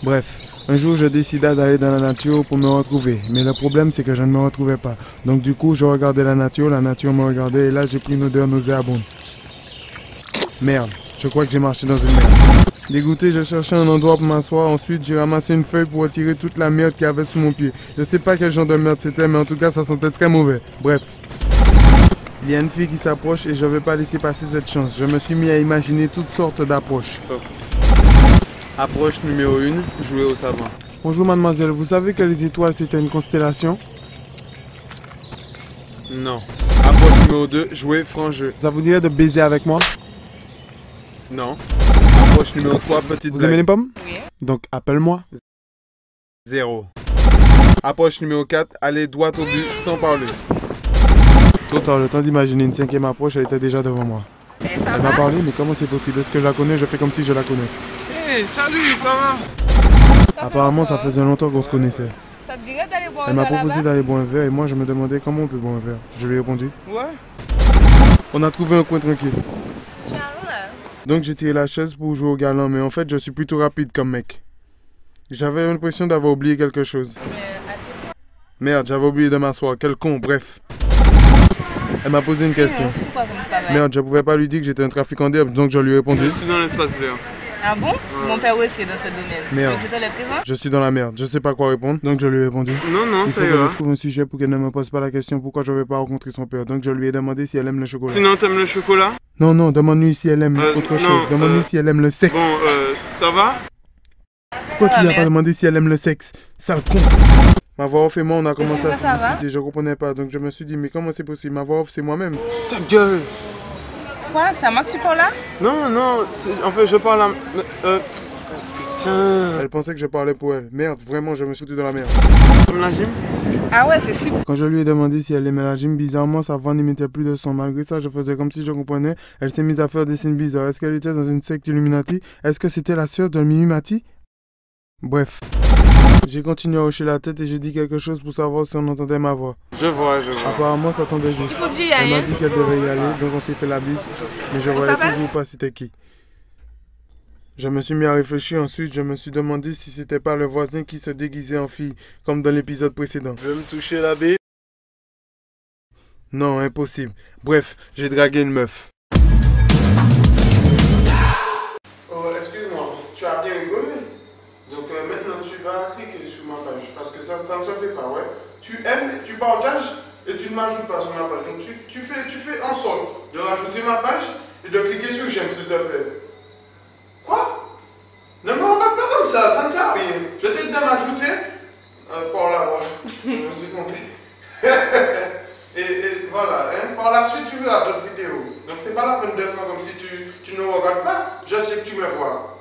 Bref, un jour je décida d'aller dans la nature pour me retrouver. Mais le problème c'est que je ne me retrouvais pas. Donc du coup je regardais la nature me regardait et là j'ai pris une odeur nauséabonde. Merde, je crois que j'ai marché dans une merde. Dégoûté, je cherchais un endroit pour m'asseoir. Ensuite, j'ai ramassé une feuille pour retirer toute la merde qu'il y avait sous mon pied. Je sais pas quel genre de merde c'était, mais en tout cas, ça sentait très mauvais. Bref. Il y a une fille qui s'approche et je ne vais pas laisser passer cette chance. Je me suis mis à imaginer toutes sortes d'approches. Approche numéro 1, jouer au savant. Bonjour mademoiselle, vous savez que les étoiles c'était une constellation? Non. Approche numéro 2, jouer franc jeu. Ça vous dirait de baiser avec moi? Non. Approche numéro 3, petite Vous aimez les pommes? Oui. Donc appelle-moi. 0. Approche numéro 4, aller droit au but sans parler. Trop tard, le temps d'imaginer une cinquième approche, elle était déjà devant moi. Elle m'a parlé, mais comment c'est possible? Est-ce que je la connais? Je fais comme si je la connais. Hey, salut, ça va? Apparemment, ça faisait longtemps qu'on se connaissait. Ça te dirait d'aller boire un Elle m'a verre proposé là-bas? d'aller boire un verre et moi je me demandais comment on peut boire un verre. Je lui ai répondu. Ouais. On a trouvé un coin tranquille. Charles. Donc j'ai tiré la chaise pour jouer au galant, mais en fait je suis plutôt rapide comme mec. J'avais l'impression d'avoir oublié quelque chose. Mais assez. Merde, j'avais oublié de m'asseoir. Quel con, bref. Elle m'a posé une question. Pourquoi comme ça? Merde, je pouvais pas lui dire que j'étais un trafiquant d'herbes, donc je lui ai répondu. Je suis dans l'espace vert. Ah bon? Mon père aussi est dans ce domaine. Merde. Donc, je te l'ai présent? Je suis dans la merde, je sais pas quoi répondre, donc je lui ai répondu. Non, non, Il faut ça que je ira. trouve un sujet pour qu'elle ne me pose pas la question pourquoi je vais pas rencontrer son père. Donc je lui ai demandé si elle aime le chocolat. Sinon, t'aimes le chocolat? Non, non, demande-lui si elle aime autre non, chose. Demande-lui si elle aime le sexe. Bon, ça va? Pourquoi tu lui as pas merde. demandé si elle aime le sexe? Sale con. Ma voix off et moi, on a commencé sûr à que ça se va? disputer. Je comprenais pas, donc je me suis dit, mais comment c'est possible? Ma voix off, c'est moi-même. Ta gueule! Quoi? C'est à moi que tu parles là? Non, non, en fait, je parle à... Putain... Elle pensait que je parlais pour elle. Merde, vraiment, je me suis foutu dans la merde. Comme la gym? Ah ouais, c'est super. Quand je lui ai demandé si elle aimait la gym, bizarrement, sa voix n'imitait plus de son. Malgré ça, je faisais comme si je comprenais. Elle s'est mise à faire des signes bizarres. Est-ce qu'elle était dans une secte Illuminati? Est-ce que c'était la sœur d'un Minimati? Bref. J'ai continué à hocher la tête et j'ai dit quelque chose pour savoir si on entendait ma voix. Je vois, je vois. Apparemment, ça tombait Il juste. faut que j'y Elle aille. m'a Hein? dit qu'elle devait y aller, donc on s'est fait la bise. Mais je voyais s'appelle? toujours pas c'était qui. Je me suis mis à réfléchir ensuite, je me suis demandé si c'était pas le voisin qui se déguisait en fille, comme dans l'épisode précédent. Tu veux me toucher la bille? Non, impossible. Bref, j'ai dragué une meuf. Oh, excuse-moi, tu as bien rigolé. Donc maintenant tu vas cliquer sur ma page, parce que ça ne se fait pas, ouais. Tu aimes, tu partages et tu ne m'ajoutes pas sur ma page. Donc tu fais en sorte de rajouter ma page et de cliquer sur j'aime, s'il te plaît. Quoi? Ne me regarde pas comme ça ne sert à rien. Je t'ai dit de m'ajouter. Par là, voilà. Je me suis compris. et voilà, hein. Par la suite tu verras d'autres vidéos. Donc c'est pas la peine de faire comme si tu ne regardes pas. Je sais que tu me vois.